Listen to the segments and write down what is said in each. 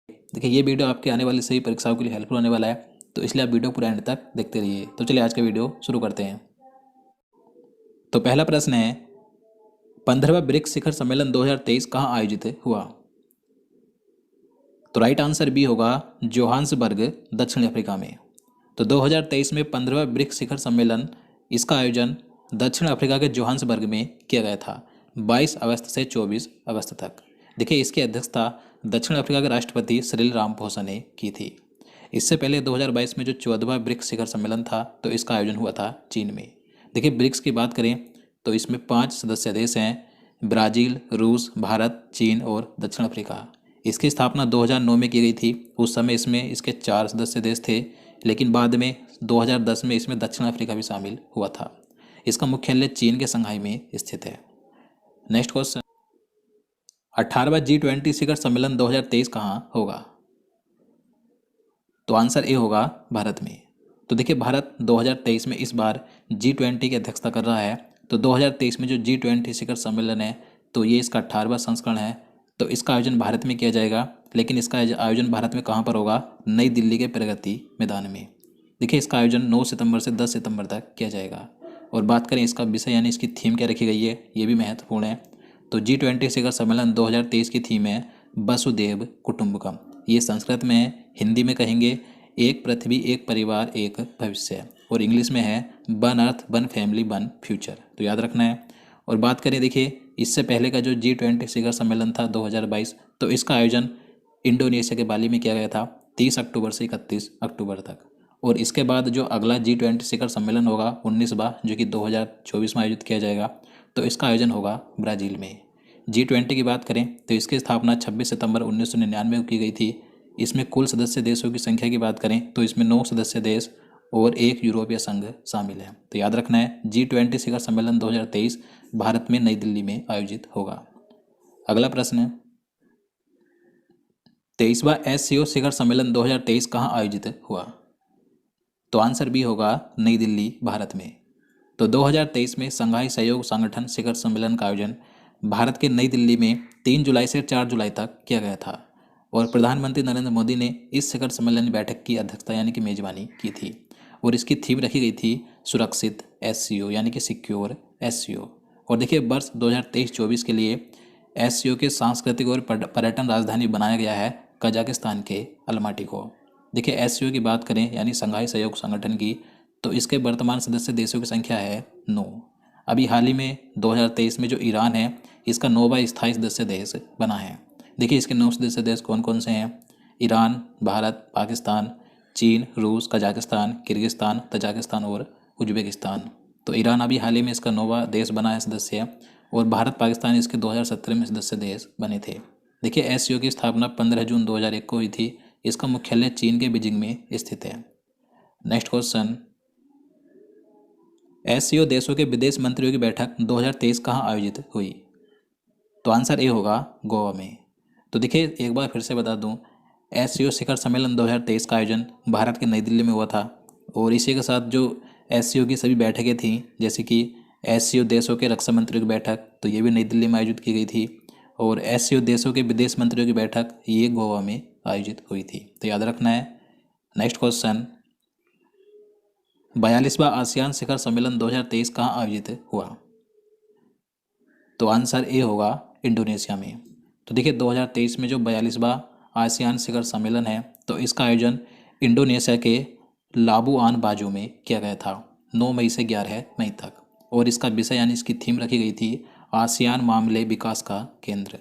देखिए ये वीडियो आपके आने वाली सभी परीक्षाओं के लिए हेल्पफुल होने वाला है, तो इसलिए आप वीडियो पूरा एंड तक देखते रहिए। तो चलिए आज का वीडियो शुरू करते हैं। तो पहला प्रश्न है, 15वां ब्रिक्स शिखर सम्मेलन 2023 कहाँ आयोजित हुआ? तो राइट आंसर बी होगा जोहान्सबर्ग, दक्षिण अफ्रीका में। तो 2023 में 15वां ब्रिक्स शिखर सम्मेलन, इसका आयोजन दक्षिण अफ्रीका के जोहान्सबर्ग में किया गया था 22 अगस्त से 24 अगस्त तक। देखिए इसकी अध्यक्षता दक्षिण अफ्रीका के राष्ट्रपति सिरिल रामफोसा ने की थी। इससे पहले 2022 में जो 14वां ब्रिक्स शिखर सम्मेलन था, तो इसका आयोजन हुआ था चीन में। देखिए ब्रिक्स की बात करें तो इसमें 5 सदस्य देश हैं, ब्राज़ील, रूस, भारत, चीन और दक्षिण अफ्रीका। इसकी स्थापना 2009 में की गई थी। उस समय इसमें इसके 4 सदस्य देश थे, लेकिन बाद में 2010 में इसमें दक्षिण अफ्रीका भी शामिल हुआ था। इसका मुख्यालय चीन के शंघाई में स्थित है। नेक्स्ट क्वेश्चन, 18वां G20 शिखर सम्मेलन 2023 कहाँ होगा? तो आंसर ए होगा भारत में। तो देखिए भारत 2023 में इस बार G20 की अध्यक्षता कर रहा है। तो 2023 में जो G20 शिखर सम्मेलन है, तो ये इसका 18वां संस्करण है। तो इसका आयोजन भारत में किया जाएगा, लेकिन इसका आयोजन भारत में कहाँ पर होगा? नई दिल्ली के प्रगति मैदान में। देखिए इसका आयोजन 9 सितंबर से 10 सितंबर तक किया जाएगा। और बात करें इसका विषय यानी इसकी थीम क्या रखी गई है, ये भी महत्वपूर्ण है। तो G20 शिखर सम्मेलन 2023 की थीम है वसुधैव कुटुंबकम। ये संस्कृत में है, हिंदी में कहेंगे एक पृथ्वी, एक परिवार, एक भविष्य, और इंग्लिश में है one earth, one family, one future. तो याद रखना है। और बात करें देखिए इससे पहले का जो G20 शिखर सम्मेलन था 2022, तो इसका आयोजन इंडोनेशिया के बाली में किया गया था 30 अक्टूबर से 31 अक्टूबर तक। और इसके बाद जो अगला G20 शिखर सम्मेलन होगा 19वां, जो कि 2024 में आयोजित किया जाएगा, तो इसका आयोजन होगा ब्राज़ील में। G20 की बात करें तो इसकी स्थापना 26 सितंबर 1999 को की गई थी। इसमें कुल सदस्य देशों की संख्या की बात करें तो इसमें 9 सदस्य देश और 1 यूरोपीय संघ शामिल है। तो याद रखना है G20 शिखर सम्मेलन 2023 भारत में नई दिल्ली में आयोजित होगा। अगला प्रश्न है, 23वां SCO शिखर सम्मेलन 2023 कहाँ आयोजित हुआ? तो आंसर बी होगा नई दिल्ली, भारत में। तो 2023 में संघाई सहयोग संगठन शिखर सम्मेलन का आयोजन भारत के नई दिल्ली में 3 जुलाई से 4 जुलाई तक किया गया था। और प्रधानमंत्री नरेंद्र मोदी ने इस शिखर सम्मेलन बैठक की अध्यक्षता यानी कि मेजबानी की थी। और इसकी थीम रखी गई थी सुरक्षित SCO यानी कि सिक्योर SCO। और देखिए वर्ष 2023-24 के लिए SCO के सांस्कृतिक और पर्यटन राजधानी बनाया गया है कजाकिस्तान के अलमाटी को। देखिए SCO की बात करें यानी संघाई सहयोग संगठन की, तो इसके वर्तमान सदस्य देशों की संख्या है 9। अभी हाल ही में 2023 में जो ईरान है, इसका 9वां स्थायी सदस्य देश बना है। देखिए इसके 9 सदस्य देश कौन कौन से हैं? ईरान, भारत, पाकिस्तान, चीन, रूस, कजाकिस्तान, किर्गिस्तान, तजाकिस्तान और उज्बेकिस्तान। तो ईरान अभी हाल ही में इसका 9वां देश बना है सदस्य, और भारत, पाकिस्तान इसके 2017 में सदस्य देश बने थे। देखिए SCO की स्थापना 15 जून 2001 को हुई थी। इसका मुख्यालय चीन के बीजिंग में स्थित है। नेक्स्ट क्वेश्चन, SCO देशों के विदेश मंत्रियों की बैठक 2023 कहाँ आयोजित हुई? तो आंसर ए होगा गोवा में। तो देखिए एक बार फिर से बता दूं, SCO शिखर सम्मेलन 2023 का आयोजन भारत के नई दिल्ली में हुआ था। और इसी के साथ जो SCO की सभी बैठकें थीं, जैसे कि SCO देशों के रक्षा मंत्रियों की बैठक, तो ये भी नई दिल्ली में आयोजित की गई थी। और SCO देशों के विदेश मंत्रियों की बैठक ये गोवा में आयोजित हुई थी। तो याद रखना है। नेक्स्ट क्वेश्चन, 42वां आसियान शिखर सम्मेलन 2023 कहाँ आयोजित हुआ? तो आंसर ए होगा इंडोनेशिया में। तो देखिए 2023 में जो 42वां आसियान शिखर सम्मेलन है, तो इसका आयोजन इंडोनेशिया के लाबुआन बाजू में किया गया था 9 मई से 11 मई तक। और इसका विषय यानी इसकी थीम रखी गई थी आसियान मामले विकास का केंद्र।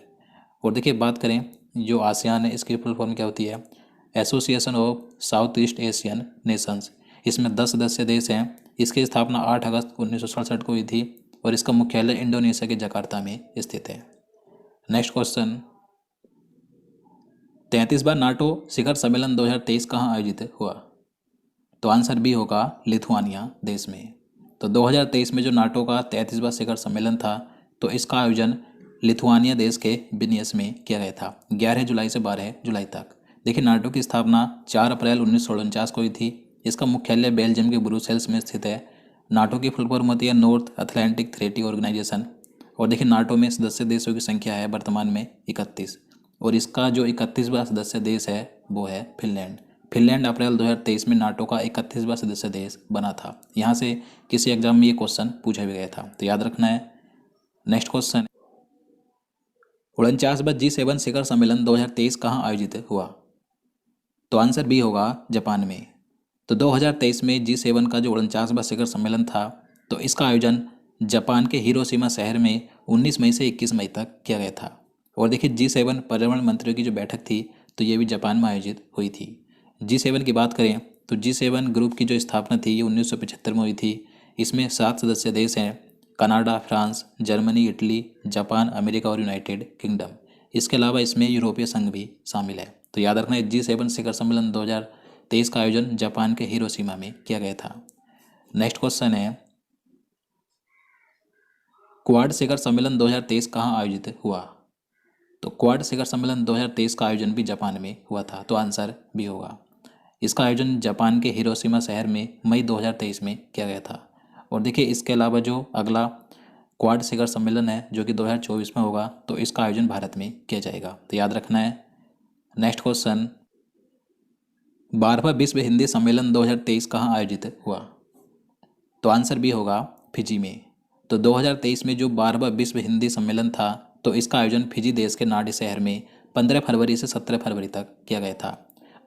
और देखिए बात करें जो आसियान है, इसकी फुल फॉर्म क्या होती है? Association of south east Asian Nations. इसमें 10 सदस्य देश हैं। इसकी स्थापना 8 अगस्त 1967 को हुई थी। और इसका मुख्यालय इंडोनेशिया के जकार्ता में स्थित है। नेक्स्ट क्वेश्चन, 33वां नाटो शिखर सम्मेलन 2023 कहाँ आयोजित हुआ? तो आंसर बी होगा लिथुआनिया देश में। तो 2023 में जो नाटो का 33वां शिखर सम्मेलन था, तो इसका आयोजन लिथुआनिया देश के विनियस में किया गया था 11 जुलाई से 12 जुलाई तक। देखिए नाटो की स्थापना 4 अप्रैल 1949 को हुई थी। इसका मुख्यालय बेल्जियम के ब्रुसेल्स में स्थित है। नाटो की फुल फॉर्म होती है नॉर्थ अटलांटिक ट्रीटी ऑर्गेनाइजेशन। और देखिए नाटो में सदस्य देशों की संख्या है वर्तमान में 31। और इसका जो 31वां सदस्य देश है वो है फिनलैंड। फिनलैंड अप्रैल 2023 में नाटो का 31वां सदस्य देश बना था। यहाँ से किसी एग्जाम में ये क्वेश्चन पूछा भी गया था, तो याद रखना है। नेक्स्ट क्वेश्चन, 49वां G7 शिखर सम्मेलन 2023 कहाँ आयोजित हुआ? तो आंसर बी होगा जापान में। तो 2023 में G7 का जो 49वां शिखर सम्मेलन था, तो इसका आयोजन जापान के हिरोशिमा शहर में 19 मई से 21 मई तक किया गया था। और देखिए G7 पर्यावरण मंत्रियों की जो बैठक थी, तो ये भी जापान में आयोजित हुई थी। G7 की बात करें तो G7 ग्रुप की जो स्थापना थी ये 1975 में हुई थी। इसमें 7 सदस्य देश हैं, Canada, France, Germany, Italy, Japan, America और यूनाइटेड किंगडम। इसके अलावा इसमें यूरोपीय संघ भी शामिल है। तो याद रखना है G7 शिखर सम्मेलन 2023 का आयोजन जापान के हिरोशिमा में किया गया था। नेक्स्ट क्वेश्चन है, क्वाड शिखर सम्मेलन 2023 कहाँ आयोजित हुआ? तो क्वाड शिखर सम्मेलन 2023 का आयोजन भी जापान में हुआ था। तो आंसर भी होगा। इसका आयोजन जापान के हिरोशिमा शहर में मई 2023 में किया गया था। और देखिए इसके अलावा जो अगला क्वाड शिखर सम्मेलन है जो कि 2024 में होगा, तो इसका आयोजन भारत में किया जाएगा। तो याद रखना है। नेक्स्ट क्वेश्चन, 12वां विश्व हिंदी सम्मेलन 2023 कहाँ आयोजित हुआ? तो आंसर भी होगा फिजी में। तो 2023 में जो 12वां विश्व हिंदी सम्मेलन था, तो इसका आयोजन फिजी देश के नाडी शहर में 15 फरवरी से 17 फरवरी तक किया गया था।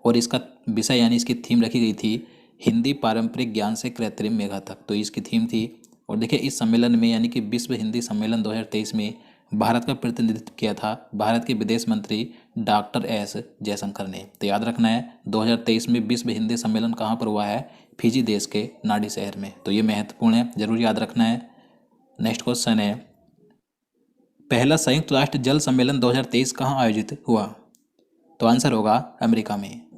और इसका विषय यानी इसकी थीम रखी गई थी हिंदी पारंपरिक ज्ञान से कृत्रिम मेघा तक, तो इसकी थीम थी। और देखिए इस सम्मेलन में यानी कि विश्व हिंदी सम्मेलन 2023 में भारत का प्रतिनिधित्व किया था भारत के विदेश मंत्री डॉक्टर एस जयशंकर ने। तो याद रखना है 2023 में विश्व हिंदी सम्मेलन कहाँ पर हुआ है? फिजी देश के नाडी शहर में। तो ये महत्वपूर्ण है, जरूर याद रखना है। नेक्स्ट क्वेश्चन है, पहला संयुक्त राष्ट्र जल सम्मेलन 2023 कहाँ आयोजित हुआ? तो आंसर होगा अमेरिका में।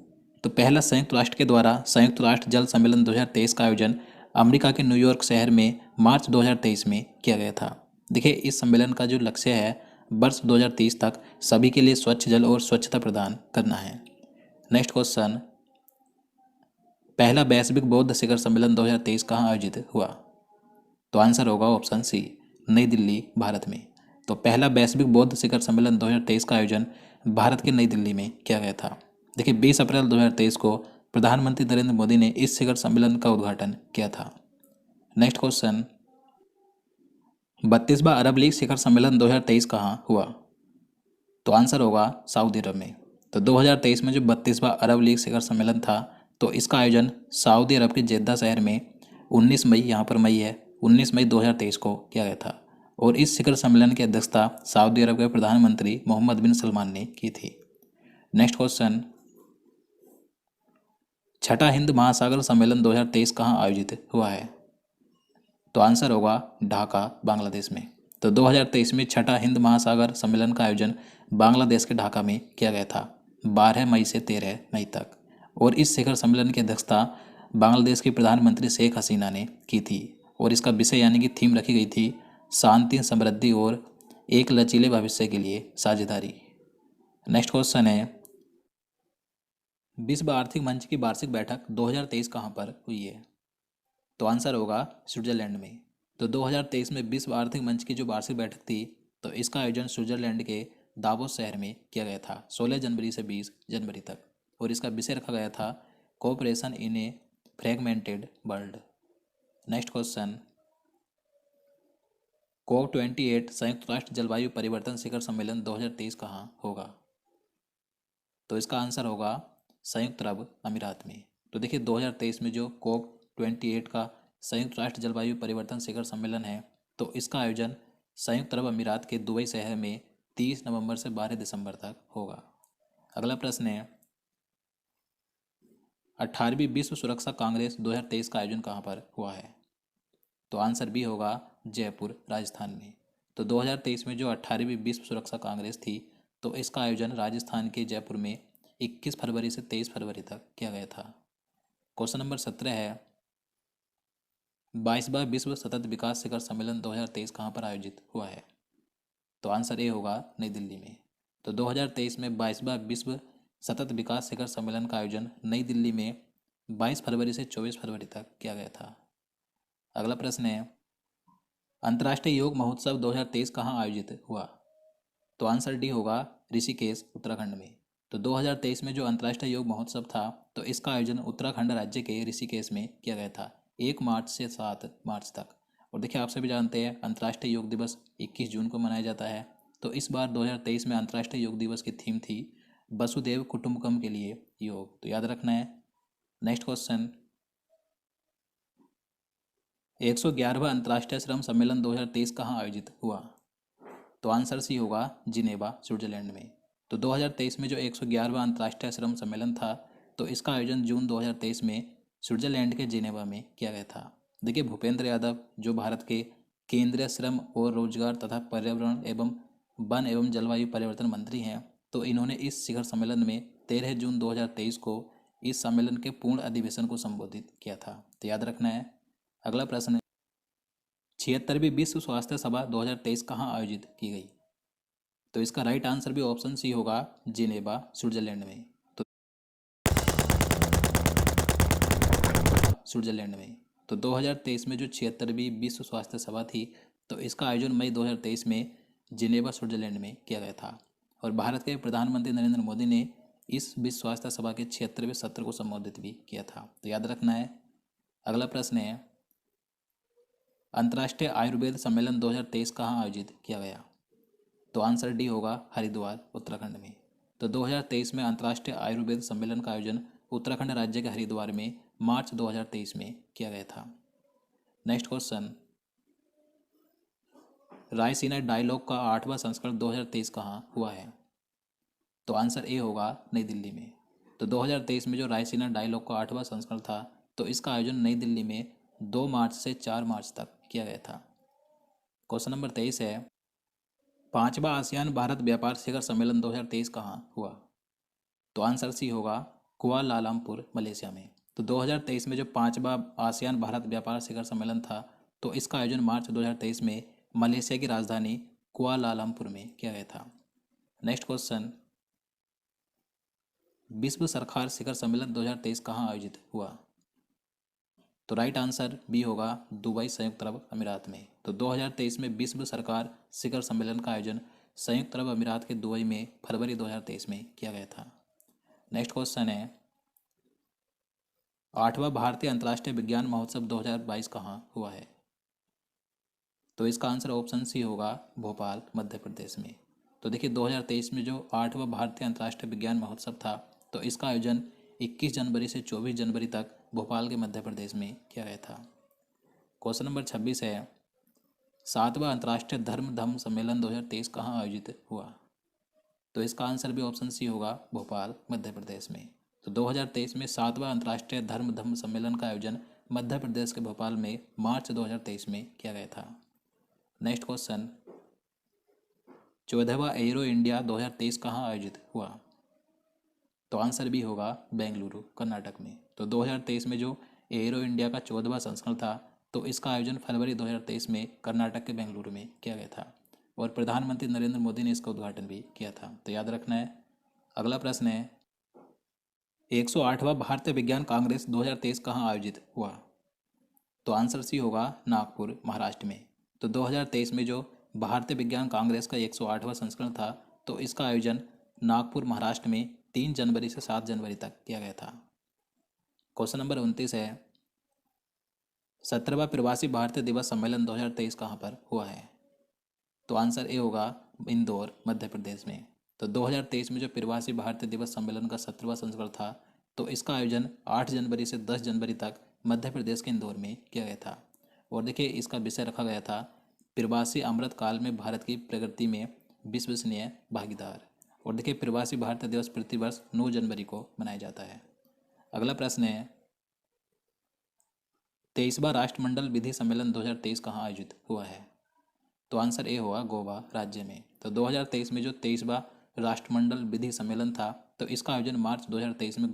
तो पहला संयुक्त राष्ट्र के द्वारा संयुक्त राष्ट्र जल सम्मेलन 2023 का आयोजन अमेरिका के न्यूयॉर्क शहर में मार्च 2023 में किया गया था। देखिए इस सम्मेलन का जो लक्ष्य है वर्ष 2030 तक सभी के लिए स्वच्छ जल और स्वच्छता प्रदान करना है। नेक्स्ट क्वेश्चन, पहला वैश्विक बौद्ध शिखर सम्मेलन 2023 कहाँ आयोजित हुआ? तो आंसर होगा ऑप्शन सी, नई दिल्ली, भारत में। तो पहला वैश्विक बौद्ध शिखर सम्मेलन 2023 का आयोजन भारत के नई दिल्ली में किया गया था। देखिए 20 अप्रैल 2023 को प्रधानमंत्री नरेंद्र मोदी ने इस शिखर सम्मेलन का उद्घाटन किया था। नेक्स्ट क्वेश्चन, 32वां अरब लीग शिखर सम्मेलन 2023 कहाँ हुआ? तो आंसर होगा सऊदी अरब में। तो 2023 में जो 32वां अरब लीग शिखर सम्मेलन था, तो इसका आयोजन सऊदी अरब के जेद्दा शहर में 19 मई, यहाँ पर मई है, 19 मई 2023 को किया गया था। और इस शिखर सम्मेलन की अध्यक्षता सऊदी अरब के प्रधानमंत्री मोहम्मद बिन सलमान ने की थी। नेक्स्ट क्वेश्चन, छठा हिंद महासागर सम्मेलन 2023 कहाँ आयोजित हुआ है? तो आंसर होगा ढाका, बांग्लादेश में। तो 2023 में छठा हिंद महासागर सम्मेलन का आयोजन बांग्लादेश के ढाका में किया गया था 12 मई से 13 मई तक। और इस शिखर सम्मेलन की अध्यक्षता बांग्लादेश की प्रधानमंत्री शेख हसीना ने की थी। और इसका विषय यानी कि थीम रखी गई थी शांति, समृद्धि और एक लचीले भविष्य के लिए साझेदारी। नेक्स्ट क्वेश्चन है, विश्व आर्थिक मंच की वार्षिक बैठक 2023 कहाँ पर हुई है? तो आंसर होगा स्विट्जरलैंड में। तो 2023 में विश्व आर्थिक मंच की जो वार्षिक बैठक थी, तो इसका आयोजन स्विट्जरलैंड के दावोस शहर में किया गया था 16 जनवरी से 20 जनवरी तक। और इसका विषय रखा गया था cooperation in a fragmented world. Next question, COP28 संयुक्त राष्ट्र जलवायु परिवर्तन शिखर सम्मेलन 2023 कहाँ होगा? तो इसका आंसर होगा संयुक्त अरब अमीरात में। तो देखिए 2023 में जो COP28 का संयुक्त राष्ट्र जलवायु परिवर्तन शिखर सम्मेलन है, तो इसका आयोजन संयुक्त अरब अमीरात के दुबई शहर में 30 नवंबर से 12 दिसंबर तक होगा। अगला प्रश्न है, 18वीं विश्व सुरक्षा कांग्रेस 2023 का आयोजन कहाँ पर हुआ है? तो आंसर भी होगा जयपुर, राजस्थान में। तो 2023 में जो 18वीं विश्व सुरक्षा कांग्रेस थी, तो इसका आयोजन राजस्थान के जयपुर में 21 फरवरी से 23 फरवरी तक किया गया था। क्वेश्चन नंबर 17 है, 22वां विश्व सतत विकास शिखर सम्मेलन 2023 कहाँ पर आयोजित हुआ है? तो आंसर ए होगा नई दिल्ली में। तो 2023 में 22वां विश्व सतत विकास शिखर सम्मेलन का आयोजन नई दिल्ली में 22 फरवरी से 24 फरवरी तक किया गया था। अगला प्रश्न है, अंतर्राष्ट्रीय योग महोत्सव 2023 कहाँ आयोजित हुआ? तो आंसर डी होगा ऋषिकेश उत्तराखंड में। तो 2023 में जो अंतर्राष्ट्रीय योग महोत्सव था तो इसका आयोजन उत्तराखंड राज्य के ऋषिकेश में किया गया था 1 मार्च से 7 मार्च तक। और देखिए आप सभी जानते हैं अंतर्राष्ट्रीय योग दिवस 21 जून को मनाया जाता है। तो इस बार 2023 में अंतर्राष्ट्रीय योग दिवस की थीम थी वसुधैव कुटुंबकम के लिए योग, तो याद रखना है। नेक्स्ट क्वेश्चन, 111वां अंतर्राष्ट्रीय श्रम सम्मेलन 2023 कहाँ आयोजित हुआ? तो आंसर सी होगा जिनेवा स्विट्जरलैंड में। तो 2023 में जो 111वां अंतर्राष्ट्रीय श्रम सम्मेलन था तो इसका आयोजन जून 2023 में स्विट्जरलैंड के जिनेवा में किया गया था। देखिए भूपेंद्र यादव जो भारत के केंद्रीय श्रम और रोजगार तथा पर्यावरण एवं वन एवं जलवायु परिवर्तन मंत्री हैं, तो इन्होंने इस शिखर सम्मेलन में 13 जून 2023 को इस सम्मेलन के पूर्ण अधिवेशन को संबोधित किया था। तो याद रखना है। अगला प्रश्न है, 76वीं विश्व स्वास्थ्य सभा 2023 कहाँ आयोजित की गई? तो इसका राइट आंसर भी ऑप्शन सी होगा जिनेवा स्विट्जरलैंड में। तो स्विट्जरलैंड में तो 2023 में जो 76वीं विश्व स्वास्थ्य सभा थी तो इसका आयोजन मई 2023 में जिनेवा स्विट्जरलैंड में किया गया था। और भारत के प्रधानमंत्री नरेंद्र मोदी ने इस विश्व स्वास्थ्य सभा के 76वें सत्र को संबोधित भी किया था। तो याद रखना है। अगला प्रश्न है, अंतर्राष्ट्रीय आयुर्वेद सम्मेलन 2023 कहाँ आयोजित किया गया? तो आंसर डी होगा हरिद्वार उत्तराखंड में। तो 2023 में अंतर्राष्ट्रीय आयुर्वेद सम्मेलन का आयोजन उत्तराखंड राज्य के हरिद्वार में मार्च 2023 में किया गया था। नेक्स्ट क्वेश्चन, रायसीना डायलॉग का 8वां संस्करण 2023 कहाँ हुआ है? तो आंसर ए होगा नई दिल्ली में। तो 2023 में जो रायसीना डायलॉग का 8वां संस्करण था तो इसका आयोजन नई दिल्ली में 2 मार्च से 4 मार्च तक किया गया था। क्वेश्चन नंबर 23 है, 5वां आसियान भारत व्यापार शिखर सम्मेलन 2023 कहाँ हुआ? तो आंसर सी होगा कुआलालंपुर मलेशिया में। तो 2023 में जो 5वां आसियान भारत व्यापार शिखर सम्मेलन था तो इसका आयोजन मार्च 2023 में मलेशिया की राजधानी कुआलालंपुर में किया गया था। नेक्स्ट क्वेश्चन, विश्व सरकार शिखर सम्मेलन 2023 कहाँ आयोजित हुआ? तो राइट आंसर बी होगा दुबई संयुक्त अरब अमीरात में। तो 2023 में विश्व सरकार शिखर सम्मेलन का आयोजन संयुक्त अरब अमीरात के दुबई में फरवरी 2023 में किया गया था। नेक्स्ट क्वेश्चन है, 8वां भारतीय अंतर्राष्ट्रीय विज्ञान महोत्सव 2022 कहाँ हुआ है? तो इसका आंसर ऑप्शन सी होगा भोपाल मध्य प्रदेश में। तो देखिए 2023 में जो 8वां भारतीय अंतर्राष्ट्रीय विज्ञान महोत्सव था तो इसका आयोजन 21 जनवरी से 24 जनवरी तक भोपाल के मध्य प्रदेश में किया गया था। क्वेश्चन नंबर 26 है, 7वां अंतर्राष्ट्रीय धर्म धम्म सम्मेलन 2023 कहाँ आयोजित हुआ? तो इसका आंसर भी ऑप्शन सी होगा भोपाल मध्य प्रदेश में। तो 2023 में 7वां अंतर्राष्ट्रीय धर्म धम्म सम्मेलन का आयोजन मध्य प्रदेश के भोपाल में मार्च 2023 में किया गया था। नेक्स्ट क्वेश्चन, 14वां एरो इंडिया 2023 कहाँ आयोजित हुआ? तो आंसर भी होगा बेंगलुरु कर्नाटक में। तो 2023 में जो एरो इंडिया का 14वां संस्करण था तो इसका आयोजन फरवरी 2023 में कर्नाटक के बेंगलुरु में किया गया था और प्रधानमंत्री नरेंद्र मोदी ने इसका उद्घाटन भी किया था। तो याद रखना है। अगला प्रश्न है, 108वां भारतीय विज्ञान कांग्रेस 2023 कहाँ आयोजित हुआ? तो आंसर सी होगा नागपुर महाराष्ट्र में। तो 2023 में जो भारतीय विज्ञान कांग्रेस का 108वां संस्करण था तो इसका आयोजन नागपुर महाराष्ट्र में 3 जनवरी से 7 जनवरी तक किया गया था। क्वेश्चन नंबर 29 है, 17वां प्रवासी भारतीय दिवस सम्मेलन 2023 कहाँ पर हुआ है? तो आंसर ए होगा इंदौर मध्य प्रदेश में। तो 2023 में जो प्रवासी भारतीय दिवस सम्मेलन का 17वां संस्करण था तो इसका आयोजन 8 जनवरी से 10 जनवरी तक मध्य प्रदेश के इंदौर में किया गया था। और देखिए इसका विषय रखा गया था प्रवासी अमृत काल में भारत की प्रगति में विश्वसनीय भागीदार। और देखिए प्रवासी भारतीय दिवस प्रतिवर्ष 9 जनवरी को मनाया जाता है। अगला प्रश्न है, 23वां राष्ट्रमंडल विधि सम्मेलन 2023 कहाँ आयोजित हुआ है? तो आंसर ए होगा गोवा राज्य में। तो 2023 में जो 23वां राष्ट्रमंडल विधि सम्मेलन था तो इसका आयोजन मार्च 2023 में